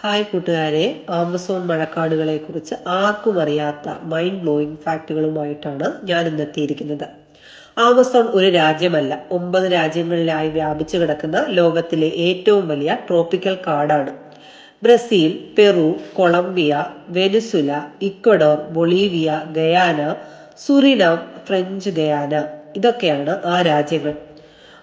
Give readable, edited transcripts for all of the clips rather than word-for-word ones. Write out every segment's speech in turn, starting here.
Hi കൂട്ടുകാരെ, Amazon മഴക്കാടുകളെ കുറിച്ച് ആർക്കും അറിയാത്ത മൈൻഡ് ബ്ലോയിങ് ഫാക്റ്റുകളുമായിട്ടാണ് ഞാൻ ഇന്ന് എത്തിയിരിക്കുന്നത്. ആമസോൺ ഒരു രാജ്യമല്ല, 9 രാജ്യങ്ങളിലായി വ്യാപിച്ചു കിടക്കുന്ന ലോകത്തിലെ ഏറ്റവും വലിയ ട്രോപ്പിക്കൽ കാടാണ്. Brazil, Peru, Colombia, Venezuela, Ecuador, Bolivia, Guyana, Suriname, French Guiana ഇതൊക്കെയാണ് ആ രാജ്യങ്ങൾ.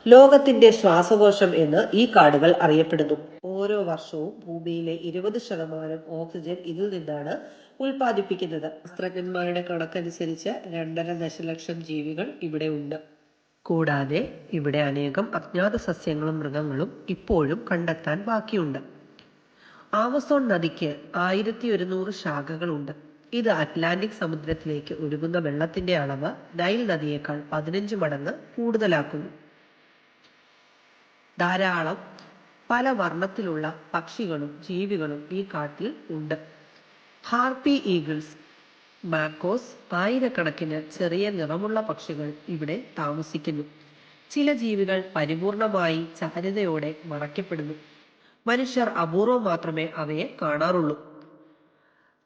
ലോകത്തിന്റെ ശ്വാസകോശം എന്ന് ഈ കാടുകൾ അറിയപ്പെടുന്നു. ഓരോ വർഷവും ഭൂമിയിലെ 20% ഓക്സിജൻ ഇതിൽ നിന്നാണ് ഉൽപ്പാദിപ്പിക്കുന്നത്. ശാസ്ത്രജ്ഞന്മാരുടെ കണക്കനുസരിച്ച് 2.5 ദശലക്ഷം ജീവികൾ ഇവിടെ ഉണ്ട്. കൂടാതെ ഇവിടെ അനേകം അജ്ഞാത സസ്യങ്ങളും മൃഗങ്ങളും ഇപ്പോഴും കണ്ടെത്താൻ ബാക്കിയുണ്ട്. ആമസോൺ നദിക്ക് 1100 ശാഖകളുണ്ട്. ഇത് അറ്റ്ലാന്റിക് സമുദ്രത്തിലേക്ക് ഒഴുകുന്ന വെള്ളത്തിന്റെ അളവ് നൈൽ നദിയേക്കാൾ 15 മടങ്ങ് കൂടുതലാക്കുന്നു. ധാരാളം പല വർണ്ണത്തിലുള്ള പക്ഷികളും ജീവികളും ഈ കാട്ടിൽ ഉണ്ട്. ഹാർപ്പി ഈഗിൾസ്, മാക്കോസ്, ആയിരക്കണക്കിന് ചെറിയ നിറമുള്ള പക്ഷികൾ ഇവിടെ താമസിക്കുന്നു. ചില ജീവികൾ പരിപൂർണമായി ചാരുതയോടെ മറയ്ക്കപ്പെടുന്നു. മനുഷ്യർ അപൂർവം മാത്രമേ അവയെ കാണാറുള്ളൂ.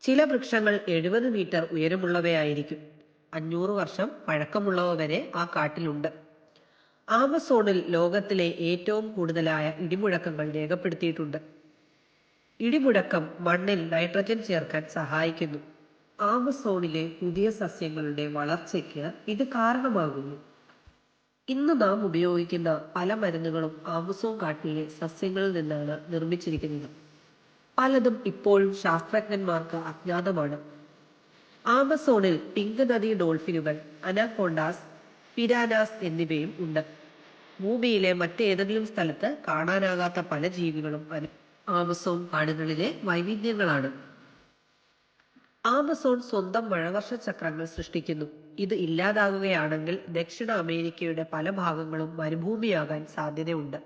ചില വൃക്ഷങ്ങൾ 70 മീറ്റർ ഉയരമുള്ളവയായിരിക്കും. 500 വർഷം പഴക്കമുള്ളവ വരെ ആ കാട്ടിലുണ്ട്. ആമസോണിൽ ലോകത്തിലെ ഏറ്റവും കൂടുതലായ ഇടിമുഴക്കങ്ങൾ രേഖപ്പെടുത്തിയിട്ടുണ്ട്. ഇടിമുഴക്കം മണ്ണിൽ നൈട്രജൻ ചേർക്കാൻ സഹായിക്കുന്നു. ആമസോണിലെ പുതിയ സസ്യങ്ങളുടെ വളർച്ചയ്ക്ക് ഇത് കാരണമാകുന്നു. ഇന്ന് നാം ഉപയോഗിക്കുന്ന പല മരുന്നുകളും ആമസോൺ കാട്ടിലെ സസ്യങ്ങളിൽ നിന്നാണ് നിർമ്മിച്ചിരിക്കുന്നത്. പലതും ഇപ്പോഴും ശാസ്ത്രജ്ഞന്മാർക്ക് അജ്ഞാതമാണ്. ആമസോണിൽ പിങ്ക് നദി ഡോൾഫിനുകൾ, അനാക്കോണ്ടാസ്, പിരാനാസ് എന്നിവയും ഉണ്ട്. ഭൂമിയിലെ മറ്റേതെങ്കിലും സ്ഥലത്ത് കാണാനാകാത്ത പല ജീവികളും ആമസോൺ കാടുകളിലെ വൈവിധ്യങ്ങളാണ്. ആമസോൺ സ്വന്തം മഴവർഷ ചക്രങ്ങൾ സൃഷ്ടിക്കുന്നു. ഇത് ഇല്ലാതാകുകയാണെങ്കിൽ ദക്ഷിണ അമേരിക്കയുടെ പല ഭാഗങ്ങളും മരുഭൂമിയാകാൻ സാധ്യതയുണ്ട്.